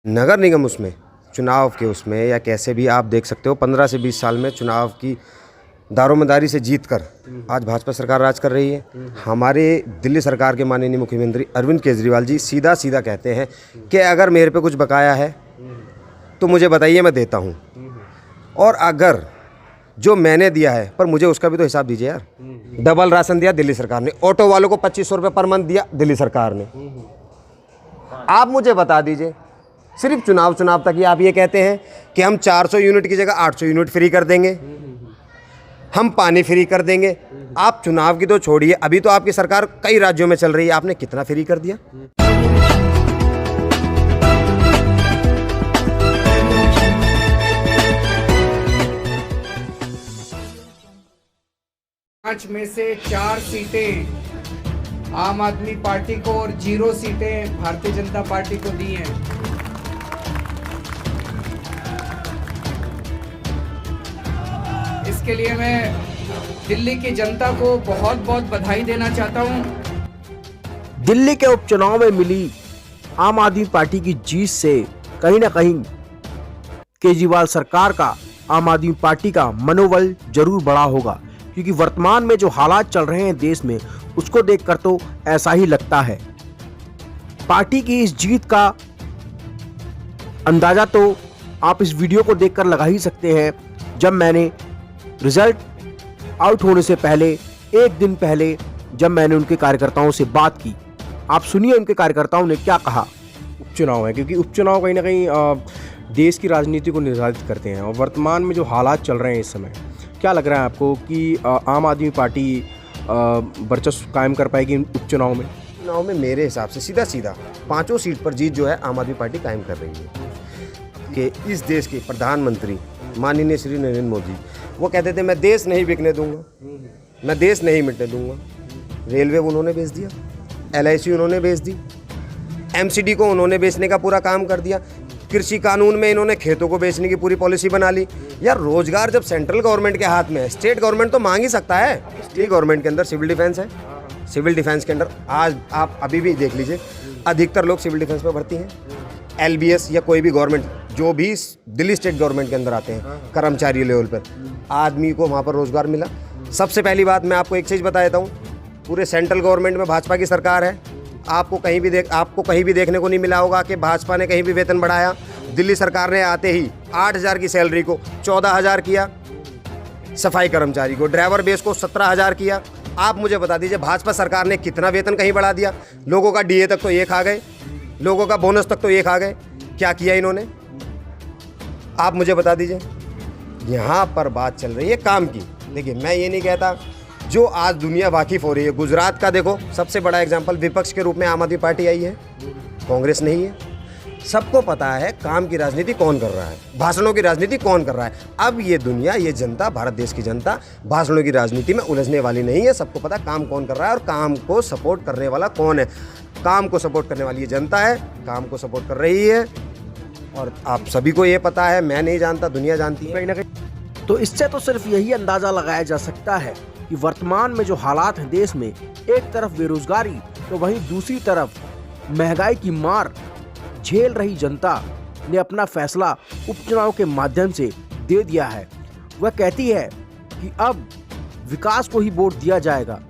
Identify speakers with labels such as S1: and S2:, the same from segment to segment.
S1: नगर निगम उसमें चुनाव के उसमें या कैसे भी आप देख सकते हो 15 से 20 साल में चुनाव की दारोमदारी से जीत कर आज भाजपा सरकार राज कर रही है। हमारे दिल्ली सरकार के माननीय मुख्यमंत्री अरविंद केजरीवाल जी सीधा सीधा कहते हैं कि अगर मेरे पे कुछ बकाया है तो मुझे बताइए, मैं देता हूँ, और अगर जो मैंने दिया है पर मुझे उसका भी तो हिसाब दीजिए यार। डबल राशन दिया दिल्ली सरकार ने, ऑटो वालों को 2500 रुपये पर मंथ दिया दिल्ली सरकार ने। आप मुझे बता दीजिए, सिर्फ चुनाव तक ही आप ये कहते हैं कि हम 400 यूनिट की जगह 800 यूनिट फ्री कर देंगे, हम पानी फ्री कर देंगे। आप चुनाव की तो छोड़िए, अभी तो आपकी सरकार कई राज्यों में चल रही है, आपने कितना फ्री कर दिया?
S2: पांच में से 4 सीटें आम आदमी पार्टी को और 0 सीटें भारतीय जनता पार्टी को दी हैं। इसके लिए मैं दिल्ली की जनता को बहुत बहुत बधाई देना चाहता हूं।
S3: दिल्ली के उपचुनाव में मिली आम आदमी पार्टी की जीत से कहीं ना कहीं केजरीवाल सरकार का आम आदमी पार्टी का मनोबल जरूर बढ़ा होगा, क्योंकि वर्तमान में जो हालात चल रहे हैं देश में उसको देखकर तो ऐसा ही लगता है। पार्टी की इस जीत का अंदाजा तो आप इस वीडियो को देखकर लगा ही सकते हैं, जब मैंने रिजल्ट आउट होने से पहले एक दिन पहले जब मैंने उनके कार्यकर्ताओं से बात की। आप सुनिए उनके कार्यकर्ताओं ने क्या कहा।
S4: उपचुनाव है, क्योंकि उपचुनाव कहीं ना कहीं देश की राजनीति को निर्धारित करते हैं, और वर्तमान में जो हालात चल रहे हैं इस समय, क्या लग रहा है आपको कि आम आदमी पार्टी वर्चस्व कायम कर पाएगी उपचुनाव में?
S1: चुनाव में मेरे हिसाब से सीधा सीधा 5 सीट पर जीत जो है आम आदमी पार्टी कायम कर रही है। कि इस देश के प्रधानमंत्री माननीय श्री नरेंद्र मोदी वो कहते थे मैं देश नहीं बिकने दूंगा, मैं देश नहीं मिटने दूंगा। रेलवे उन्होंने बेच दिया, LIC उन्होंने बेच दी, MCD को उन्होंने बेचने का पूरा काम कर दिया, कृषि कानून में इन्होंने खेतों को बेचने की पूरी पॉलिसी बना ली। यार रोजगार जब सेंट्रल गवर्नमेंट के हाथ में है, स्टेट गवर्नमेंट तो मांग ही सकता है। स्टेट गवर्नमेंट के अंदर सिविल डिफेंस है, सिविल डिफेंस के अंदर आज आप अभी भी देख लीजिए अधिकतर लोग सिविल डिफेंस में भर्ती हैं। LBS या कोई भी गवर्नमेंट जो भी दिल्ली स्टेट गवर्नमेंट के अंदर आते हैं कर्मचारी लेवल पर, आदमी को वहाँ पर रोजगार मिला। सबसे पहली बात मैं आपको एक चीज़ बता देता हूँ, पूरे सेंट्रल गवर्नमेंट में भाजपा की सरकार है। आपको कहीं भी देखने को नहीं मिला होगा कि भाजपा ने कहीं भी वेतन बढ़ाया। दिल्ली सरकार ने आते ही 8,000 की सैलरी को 14,000 किया, सफाई कर्मचारी को ड्राइवर बेस को 17,000 किया। आप मुझे बता दीजिए भाजपा सरकार ने कितना वेतन कहीं बढ़ा दिया? लोगों का DA तक तो ये खा गए, लोगों का बोनस तक तो ये खा गए। क्या किया इन्होंने? आप मुझे बता दीजिए। यहाँ पर बात चल रही है काम की। देखिए मैं ये नहीं कहता, जो आज दुनिया वाकिफ़ हो रही है, गुजरात का देखो सबसे बड़ा एग्जाम्पल, विपक्ष के रूप में आम आदमी पार्टी आई है, कांग्रेस नहीं है। सबको पता है काम की राजनीति कौन कर रहा है, भाषणों की राजनीति कौन कर रहा है। अब ये दुनिया, ये जनता, भारत देश की जनता भाषणों की राजनीति में उलझने वाली नहीं है। सबको पता काम कौन कर रहा है और काम को सपोर्ट करने वाला कौन है। काम को सपोर्ट करने वाली ये जनता है, काम को सपोर्ट कर रही है, और आप सभी को ये पता है, मैं नहीं जानता, दुनिया जानती है।
S3: कहीं ना कहीं तो इससे तो सिर्फ यही अंदाजा लगाया जा सकता है कि वर्तमान में जो हालात हैं देश में, एक तरफ बेरोजगारी तो वहीं दूसरी तरफ महंगाई की मार झेल रही जनता ने अपना फैसला उपचुनाव के माध्यम से दे दिया है। वह कहती है कि अब विकास को ही वोट दिया जाएगा।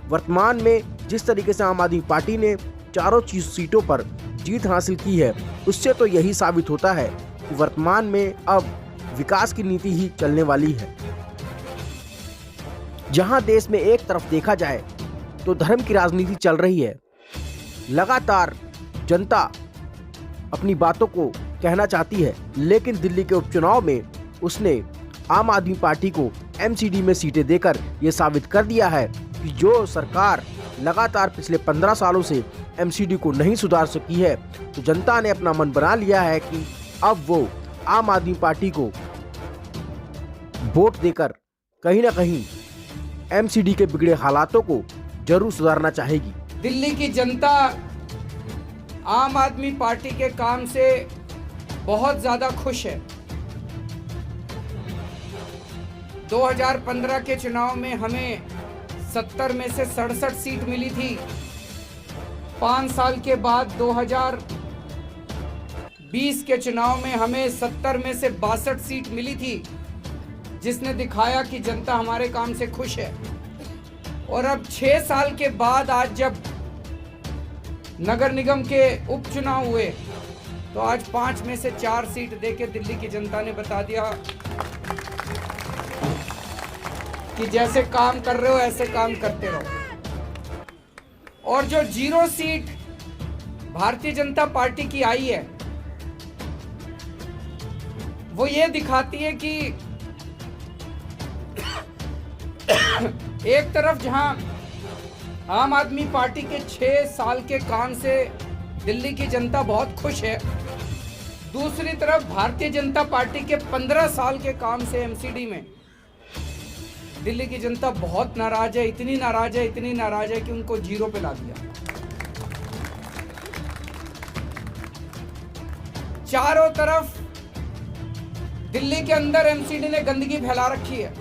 S3: वर्तमान में जिस तरीके से आम आदमी पार्टी ने 4 सीटों पर जीत हासिल की है, उससे तो यही साबित होता है कि वर्तमान में अब विकास की नीति ही चलने वाली है। जहां देश में एक तरफ देखा जाए तो धर्म की राजनीति चल रही है, लगातार जनता अपनी बातों को कहना चाहती है, लेकिन दिल्ली के उपचुनाव में उसने आम आदमी पार्टी को MCD में सीटें देकर यह साबित कर दिया है कि जो सरकार लगातार पिछले 15 सालों से MCD को नहीं सुधार सकी है, तो जनता ने अपना मन बना लिया है कि अब वो आम आदमी पार्टी को वोट देकर कहीं ना कहीं MCD के बिगड़े हालातों को जरूर सुधारना चाहेगी।
S2: दिल्ली की जनता आम आदमी पार्टी के काम से बहुत ज्यादा खुश है। 2015 के चुनाव में हमें 70 में से 67 सीट मिली थी। 5 साल के बाद 20 के चुनाव में हमें 70 में से 62 सीट मिली थी, जिसने दिखाया कि जनता हमारे काम से खुश है। और अब 6 साल के बाद आज जब नगर निगम के उपचुनाव हुए तो आज 5 में से 4 सीट देके दिल्ली की जनता ने बता दिया कि जैसे काम कर रहे हो ऐसे काम करते रहो। और जो 0 सीट भारतीय जनता पार्टी की आई है वो ये दिखाती है कि एक तरफ जहां आम आदमी पार्टी के 6 साल के काम से दिल्ली की जनता बहुत खुश है, दूसरी तरफ भारतीय जनता पार्टी के 15 साल के काम से एमसीडी में दिल्ली की जनता बहुत नाराज है। इतनी नाराज है कि उनको 0 पे ला दिया। चारों तरफ दिल्ली के अंदर एमसीडी ने गंदगी फैला रखी है।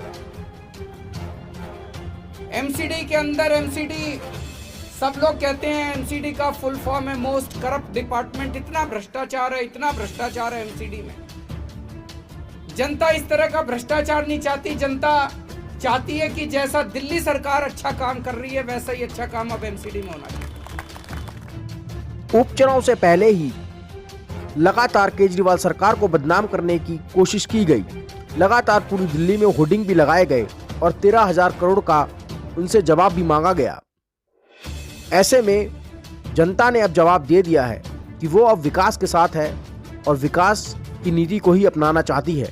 S2: एमसीडी के अंदर सब लोग कहते हैं एमसीडी का फुल फॉर्म है मोस्ट करप्ट डिपार्टमेंट। इतना भ्रष्टाचार है एमसीडी में। जनता इस तरह का भ्रष्टाचार नहीं चाहती। जनता चाहती है कि जैसा दिल्ली सरकार अच्छा काम कर रही है वैसा ही अच्छा काम अब एमसीडी में होना चाहिए।
S3: उपचुनाव से पहले ही लगातार केजरीवाल सरकार को बदनाम करने की कोशिश की गई। लगातार पूरी दिल्ली में होर्डिंग भी लगाए गए और 13,000 करोड़ का उनसे जवाब भी मांगा गया। ऐसे में जनता ने अब जवाब दे दिया है कि वो अब विकास के साथ है और विकास की नीति को ही अपनाना चाहती है।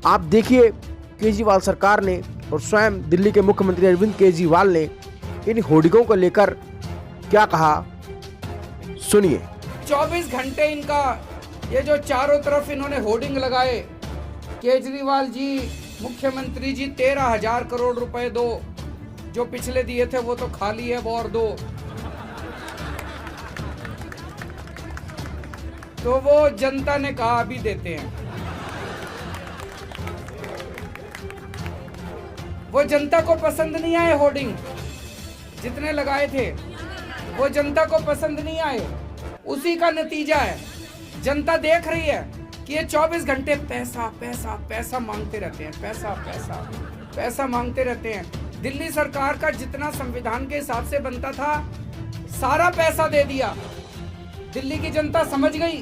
S3: आप देखिए केजरीवाल सरकार ने और स्वयं दिल्ली के मुख्यमंत्री अरविंद केजरीवाल ने इन होर्डिंगों को लेकर क्या कहा, सुनिए।
S2: 24 घंटे इनका ये जो चारों तरफ इन्होंने होर्डिंग लगाए, केजरीवाल जी मुख्यमंत्री जी 13,000 करोड़ रुपए दो, जो पिछले दिए थे वो तो खाली है, वो और दो। तो वो जनता ने कहा अभी देते हैं। वो जनता को पसंद नहीं आए होर्डिंग जितने लगाए थे, वो जनता को पसंद नहीं आए। उसी का नतीजा है जनता देख रही है कि ये 24 घंटे पैसा पैसा पैसा मांगते रहते हैं, पैसा पैसा पैसा मांगते रहते हैं। दिल्ली सरकार का जितना संविधान के हिसाब से बनता था सारा पैसा दे दिया। दिल्ली की जनता समझ गई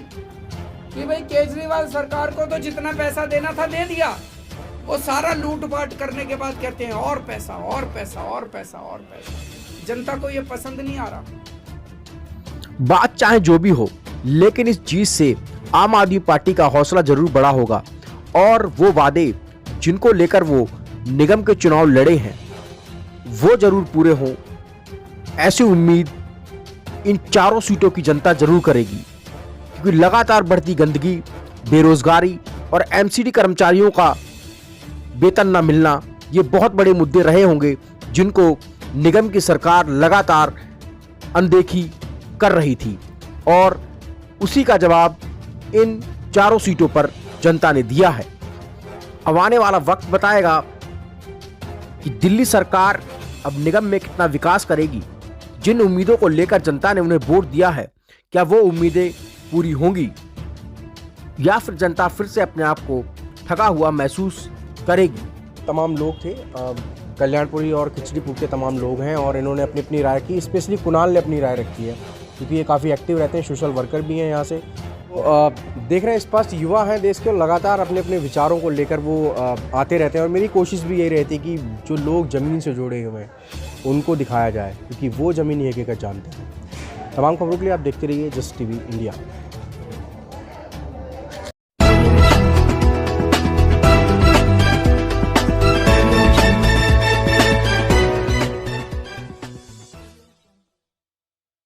S2: कि भाई केजरीवाल सरकार को तो जितना पैसा देना था दे दिया। वो सारा लूटपाट करने के बाद कहते हैं और पैसा और पैसा और पैसा और पैसा। जनता को ये पसंद नहीं आ रहा।
S3: बात चाहे जो भी हो, लेकिन इस जीत से आम आदमी पार्टी का हौसला जरूर बढ़ा होगा और वो वादे जिनको लेकर वो निगम के चुनाव लड़े हैं वो जरूर पूरे हों, ऐसी उम्मीद इन चारों सीटों की जनता जरूर करेगी। क्योंकि लगातार बढ़ती गंदगी, बेरोजगारी और एमसीडी कर्मचारियों का वेतन न मिलना, ये बहुत बड़े मुद्दे रहे होंगे जिनको निगम की सरकार लगातार अनदेखी कर रही थी और उसी का जवाब इन चारों सीटों पर जनता ने दिया है। अब आने वाला वक्त बताएगा कि दिल्ली सरकार अब निगम में कितना विकास करेगी। जिन उम्मीदों को लेकर जनता ने उन्हें वोट दिया है, क्या वो उम्मीदें पूरी होंगी या फिर जनता फिर से अपने आप को ठगा हुआ महसूस करेगी।
S4: तमाम लोग थे, कल्याणपुरी और खिचड़ीपुर के तमाम लोग हैं और इन्होंने अपनी अपनी राय की। स्पेशली कुणाल ने अपनी राय रखी है क्योंकि ये काफ़ी एक्टिव रहते हैं, सोशल वर्कर भी हैं यहाँ से। देख रहे हैं स्पष्ट युवा हैं देश के, लगातार अपने अपने विचारों को लेकर वो आते रहते हैं और मेरी कोशिश भी यही रहती है कि जो लोग ज़मीन से जुड़े हुए हैं उनको दिखाया जाए क्योंकि वो ज़मीनी हकीकत जानते हैं। तमाम खबरों के लिए आप देखते रहिए जस्ट टीवी इंडिया।